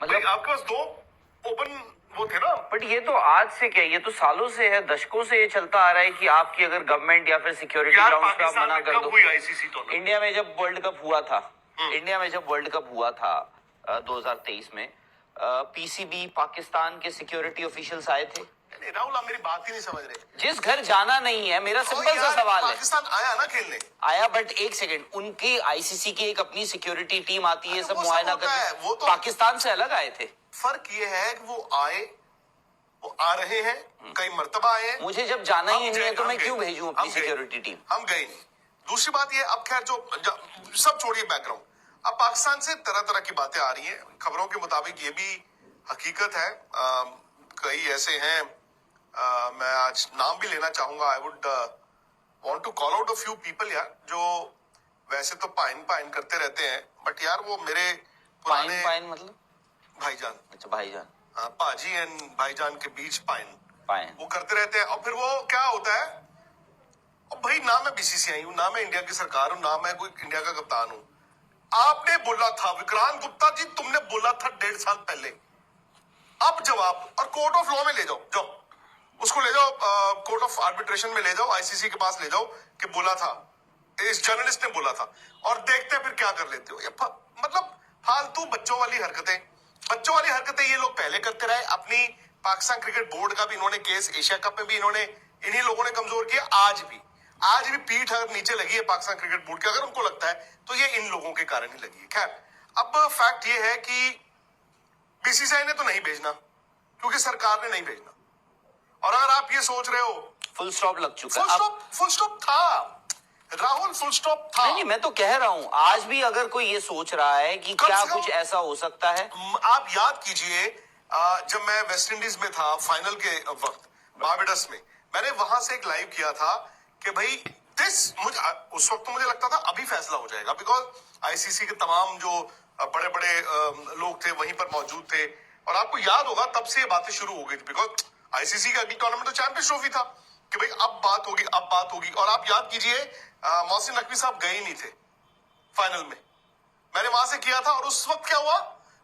मतलब आपके पास दो ओपन वो थे ना। बट ये तो आज से क्या, ये तो सालों से है, दशकों से ये चलता आ रहा है कि आपकी अगर गवर्नमेंट या फिर सिक्योरिटी ग्राउंड्स पे आप मना कर दो। आईसीसी तो इंडिया में जब वर्ल्ड कप हुआ था, इंडिया में जब वर्ल्ड कप हुआ था 2023 में, पीसीबी पाकिस्तान के सिक्योरिटी ऑफिशियल्स आए थे। राहुल, आप मेरी बात ही नहीं समझ रहे। जिस घर जाना नहीं है, मेरा सिंपल सा सवाल है। पाकिस्तान आया ना खेलने, आया, बट एक सेकंड, उनकी आईसीसी की एक अपनी सिक्योरिटी टीम आती है, सब मुआयना करते। वो तो पाकिस्तान से अलग आए थे। फर्क ये है कि वो आ रहे हैं, कई मर्तबा आए हैं। मुझे जब जाना ही नहीं है तो मैं क्यों भेजूं अपनी सिक्योरिटी टीम? हम गए नहीं। दूसरी बात ये, अब खैर जो सब छोड़िए बैकग्राउंड, अब पाकिस्तान से तरह तरह की बातें आ रही हैं। खबरों के मुताबिक ये भी हकीकत है, कई ऐसे हैं, मैं आज नाम भी लेना चाहूंगा। I would want to call out a few people यार, जो वैसे तो पाइन करते रहते हैं, बट यार वो मेरे पुराने पाइन मतलब भाईजान। अच्छा, भाईजान। पाजी एंड भाईजान के बीच पाइन वो करते रहते हैं। और फिर वो क्या होता है, और भाई ना मैं बीसीसीआई हूं, ना मैं इंडिया की सरकार हूं, ना मैं कोई इंडिया का कप्तान हूं। आपने बोला था, विक्रांत गुप्ता जी, तुमने बोला था 1.5 साल पहले। अब जवाब, और कोर्ट ऑफ लॉ में ले जाओ, जाओ उसको ले जाओ, कोर्ट ऑफ आर्बिट्रेशन में ले जाओ, आईसीसी के पास ले जाओ कि बोला था, इस जर्नलिस्ट ने बोला था, और देखते हैं फिर क्या कर लेते हो। ये मतलब फालतू बच्चों वाली हरकतें ये लोग पहले करते रहे। अपनी पाकिस्तान क्रिकेट बोर्ड का भी इन्होंने केस, एशिया कप में भी इन्होंने, इन्हीं लोगों ने कमजोर किया। आज भी पीठ अगर नीचे लगी है पाकिस्तान क्रिकेट बोर्ड की, अगर उनको लगता है तो ये इन लोगों के कारण ही लगी है। खैर, अब फैक्ट ये है कि बीसीसीआई ने तो नहीं भेजना, क्योंकि सरकार ने नहीं भेजना। और अगर आप ये सोच रहे हो, फुल स्टॉप लग चुका है। फुल स्टॉप था राहुल, फुल स्टॉप था। नहीं, मैं तो कह रहा हूं, आज भी अगर कोई ये सोच रहा है कि क्या कुछ ऐसा हो सकता है। आप याद कीजिए, जब मैं वेस्ट इंडीज में था फाइनल के वक्त, बारबेडस में, मैंने वहां से एक लाइव किया था कि भाई उस वक्त तो मुझे लगता था अभी फैसला हो जाएगा, बिकॉज आईसीसी के तमाम जो बड़े बड़े लोग थे वहीं पर मौजूद थे। और आपको याद होगा, तब से ये बातें शुरू हो गई थी, बिकॉज आईसीसी का अगली टूर्नामेंट तो चैंपियंस ट्रॉफी था, कि भाई अब बात होगी। और आप याद कीजिए, मोहसिन नकवी साहब गए ही नहीं थे फाइनल में, मैंने वहां से किया था। और उस वक्त क्या हुआ,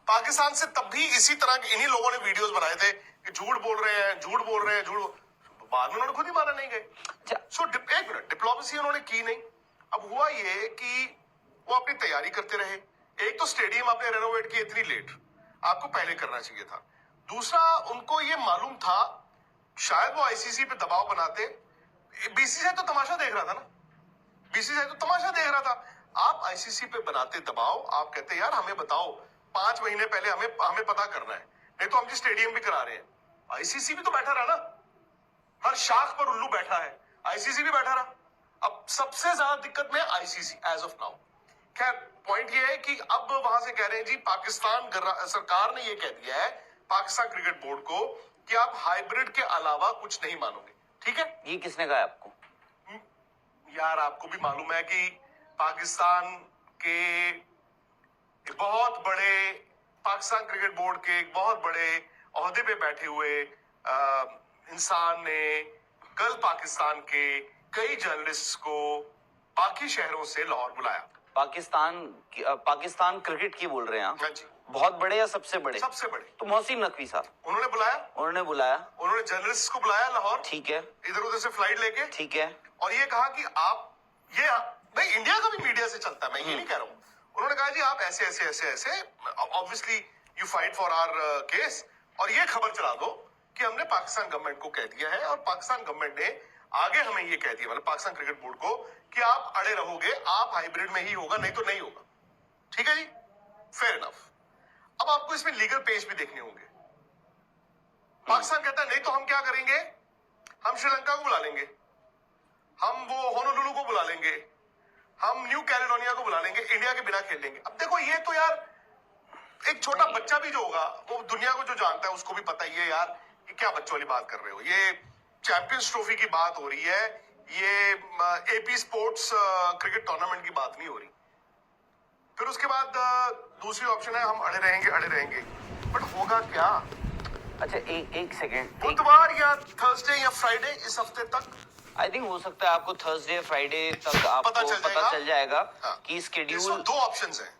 पाकिस्तान से तब भी इसी तरह के इन्हीं लोगों ने वीडियोस बनाए थे कि झूठ बोल रहे हैं। बाद में उन्होंने खुद ही माना नहीं गए। एक मिनट, डिप्लोमेसी उन्होंने की नहीं। अब हुआ ये कि वो अपनी तैयारी करते रहे। एक तो स्टेडियम आपने रेनोवेट किया इतनी लेट, आपको पहले करना चाहिए था। दूसरा, उनको ये मालूम था, शायद वो आईसीसी पे दबाव बनाते। बीसीसीआई तो तमाशा देख रहा था ना, आप आईसीसी पे बनाते दबाव, आप कहते यार हमें बताओ, 5 महीने पहले हमें पता करना है, नहीं तो हम जी स्टेडियम भी करा रहे हैं। आईसीसी भी तो बैठा रहा ना, हर शाख पर उल्लू बैठा है, आईसीसी भी बैठा रहा। अब सबसे ज्यादा दिक्कत में आईसीसी एज ऑफ नाउ। खैर, पॉइंट ये है कि अब वहां से कह रहे हैं जी, पाकिस्तान सरकार ने ये कह दिया है पाकिस्तान क्रिकेट बोर्ड को कि आप हाइब्रिड के अलावा कुछ नहीं मानोगे। ठीक है, ये किसने कहा आपको? यार आपको भी मालूम है कि पाकिस्तान के बहुत बड़े, पाकिस्तान क्रिकेट बोर्ड के एक बहुत बड़े ओहदे पे बैठे हुए इंसान ने कल पाकिस्तान के कई जर्नलिस्ट को बाकी शहरों से लाहौर बुलाया। पाकिस्तान क्रिकेट की बोल रहे हैं आप? हाँ जी। बहुत बड़े या सबसे बड़े? सबसे बड़े। तो मोहसिन नकवी साहब उन्होंने बुलाया, उन्होंने जर्नलिस्ट को बुलाया लाहौर। ठीक है, इधर उधर से फ्लाइट लेके। ठीक है। और ये कहा कि आप, ये भाई इंडिया का भी मीडिया से चलता है, मैं ये नहीं कह रहा हूं। उन्होंने कहा जी आप ऐसे obviously you fight for our case, और ये खबर चला दो कि हमने पाकिस्तान गवर्नमेंट को कह दिया है, और पाकिस्तान गवर्नमेंट ने आगे हमें ये कह दिया, मतलब पाकिस्तान क्रिकेट बोर्ड को, कि आप अड़े रहोगे, आप हाइब्रिड में ही होगा, नहीं तो नहीं होगा। ठीक है जी, फेयर इनफ। अब आपको इसमें लीगल पेज भी देखने होंगे। पाकिस्तान कहता है नहीं तो हम क्या करेंगे, हम श्रीलंका को बुला लेंगे, हम वो होनोलुलु को बुला लेंगे, हम न्यू कैलेडोनिया को बुला लेंगे, इंडिया के बिना खेल लेंगे। अब देखो, ये तो यार एक छोटा बच्चा भी जो होगा, वो दुनिया को जो जानता है उसको भी पता ही है यार कि क्या बच्चों वाली बात कर रहे हो। ये चैंपियंस ट्रॉफी की बात हो रही है, ये एपी स्पोर्ट्स क्रिकेट टूर्नामेंट की बात नहीं हो रही। फिर उसके बाद दूसरी ऑप्शन है हम अड़े रहेंगे, बट होगा क्या? अच्छा, एक सेकेंड, बुधवार या थर्सडे या फ्राइडे इस हफ्ते तक, आई थिंक हो सकता है आपको थर्सडे फ्राइडे तक आपको पता चल जाएगा हाँ। कि स्केड्यूल। दो ऑप्शंस हैं,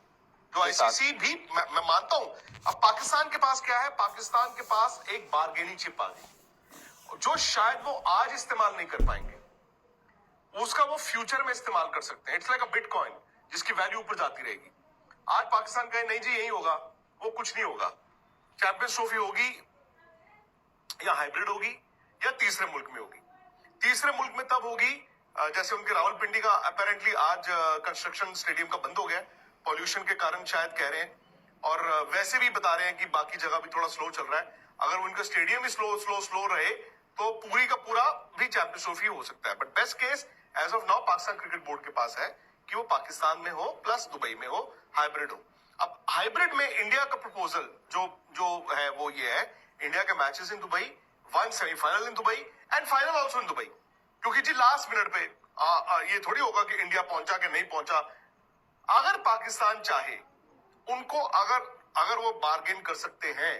जो आईसीसी भी मैं मानता हूं। अब पाकिस्तान के पास क्या है, पाकिस्तान के पास एक बार्गेनिंग चिप आ गई जो शायद वो आज इस्तेमाल नहीं कर पाएंगे, उसका वो फ्यूचर में इस्तेमाल कर सकते हैं। इट्स लाइक अ बिटकॉइन जिसकी वैल्यू ऊपर जाती रहेगी। आज पाकिस्तान कहे नहीं जी यही होगा, वो कुछ नहीं होगा। चैंपियंस ट्रॉफी होगी या हाइब्रिड होगी या तीसरे मुल्क में होगी। तीसरे मुल्क में तब होगी जैसे उनके रावलपिंडी का अपेरेंटली आज कंस्ट्रक्शन स्टेडियम का बंद हो गया पॉल्यूशन के कारण शायद कह रहे हैं, और वैसे भी बता रहे हैं कि बाकी जगह भी थोड़ा स्लो चल रहा है। अगर उनका स्टेडियम भी स्लो रहे तो पूरी का पूरा भी चैंपियंस ट्रॉफी हो सकता है। But best case as of now Pakistan cricket board के पास है कि वो पाकिस्तान में हो प्लस दुबई में हो, हाइब्रिड हो। अब हाइब्रिड में इंडिया का प्रपोजल जो है वो ये है, इंडिया के matches in Dubai, 1 semifinal in Dubai and final also in Dubai. क्योंकि जी लास्ट मिनट पे ये थोड़ी होगा कि इंडिया पहुंचा कि नहीं पहुंचा। अगर पाकिस्तान चाहे, उनको अगर वो बार्गेन कर सकते हैं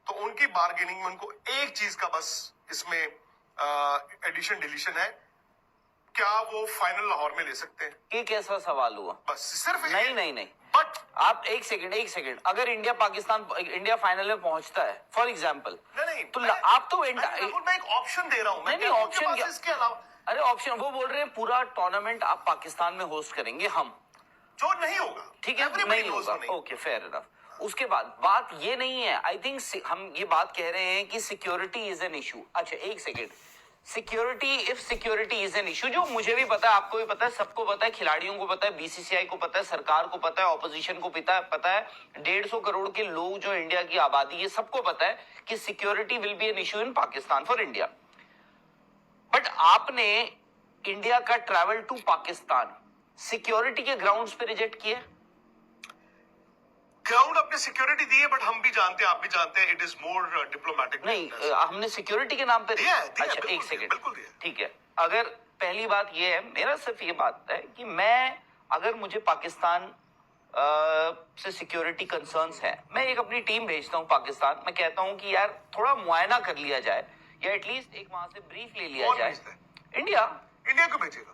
तो उनकी बार्गेनिंग में उनको एक चीज का बस इसमें एडिशन डिलीशन है, क्या वो फाइनल लाहौर में ले सकते हैं? ये कैसा सवाल हुआ? बस सिर्फ नहीं बट आप एक सेकंड, अगर इंडिया फाइनल में पहुंचता है फॉर एग्जांपल, नहीं तो आप तो मैं एक ऑप्शन दे रहा हूं। नहीं ऑप्शन क्या? इसके अलावा अरे ऑप्शन वो बोल रहे हैं पूरा टूर्नामेंट आप पाकिस्तान में होस्ट करेंगे हम, जो नहीं होगा। ठीक है, नहीं होगा, ओके फेयर इनफ। उसके बाद बात ये नहीं है, आई थिंक हम ये बात कह रहे हैं कि सिक्योरिटी इज एन इशू। अच्छा एक second, security is an issue, जो मुझे भी पता है, आपको भी पता है, सबको पता है, खिलाड़ियों को पता है, बीसीसीआई को पता है, सरकार को पता है, ऑपोजिशन को पता है 150 करोड़ के लोग जो इंडिया की आबादी है, सबको पता है कि security will be an issue in Pakistan for India. But आपने इंडिया का ट्रैवल टू पाकिस्तान सिक्योरिटी के ग्राउंड्स पे रिजेक्ट किया। ग्राउंड अपने सिक्योरिटी दी है, बट हम भी जानते हैं, आप भी जानते हैं, इट इज मोर डिप्लोमेटिक। नहीं, हमने सिक्योरिटी के नाम पे दिया है, अच्छा एक सेकेंड, बिल्कुल दिया। ठीक है। अगर पहली बात ये है, मेरा सिर्फ ये बात है कि अगर मुझे पाकिस्तान से सिक्योरिटी कंसर्न्स है, मैं एक अपनी टीम भेजता हूं पाकिस्तान, मैं कहता हूं कि यार थोड़ा मुआयना कर लिया जाए या एटलीस्ट एक वहां से ब्रीफ ले लिया जाए। इंडिया को भेजेगा।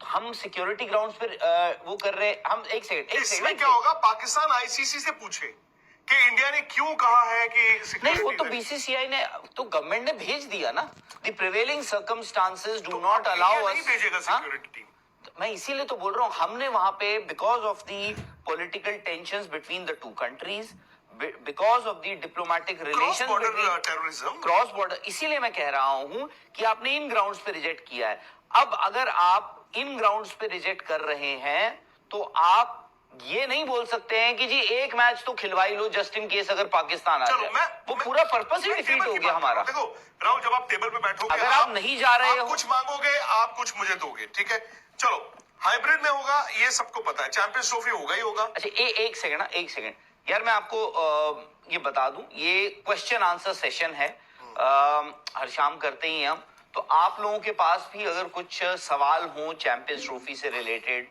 हम सिक्योरिटी ग्राउंड्स पर वो कर रहे, हम एक सेकंड इसमें क्या होगा, पाकिस्तान आईसीसी से पूछे कि इंडिया ने क्यों कहा है कि नहीं, वो तो बीसीसीआई ने तो गवर्नमेंट ने भेज दिया ना। The prevailing circumstances do not allow us, भेजेगा सिक्योरिटी टीम। मैं इसीलिए तो बोल रहा हूं, हमने वहां पे because of the political tensions between the two countries, because of the diplomatic relation terrorism, cross border, इसीलिए मैं कह रहा हूं कि आपने इन ग्राउंड्स पे रिजेक्ट किया है। अब अगर आप इन ग्राउंड्स पे रिजेक्ट कर रहे हैं तो आप ये नहीं बोल सकते हैं कि जी एक मैच तो खिलवाई लो जस्ट इन केस अगर पाकिस्तान आ जाए। वो पूरा पर्पस ही डिफीट हो गया हमारा। देखो राहुल, जब आप टेबल पे बैठोगे, अगर आप नहीं जा रहे हो, कुछ मांगोगे, आप कुछ मुझे दोगे, ठीक है। चलो हाइब्रिड में होगा, ये सबको पता है, चैंपियंस ट्रॉफी होगा ही होगा। अच्छा एक सेकंड यार, मैं आपको ये बता दूं, ये क्वेश्चन आंसर सेशन है, हर शाम करते ही हम, तो आप लोगों के पास भी अगर कुछ सवाल हो चैंपियंस ट्रॉफी से रिलेटेड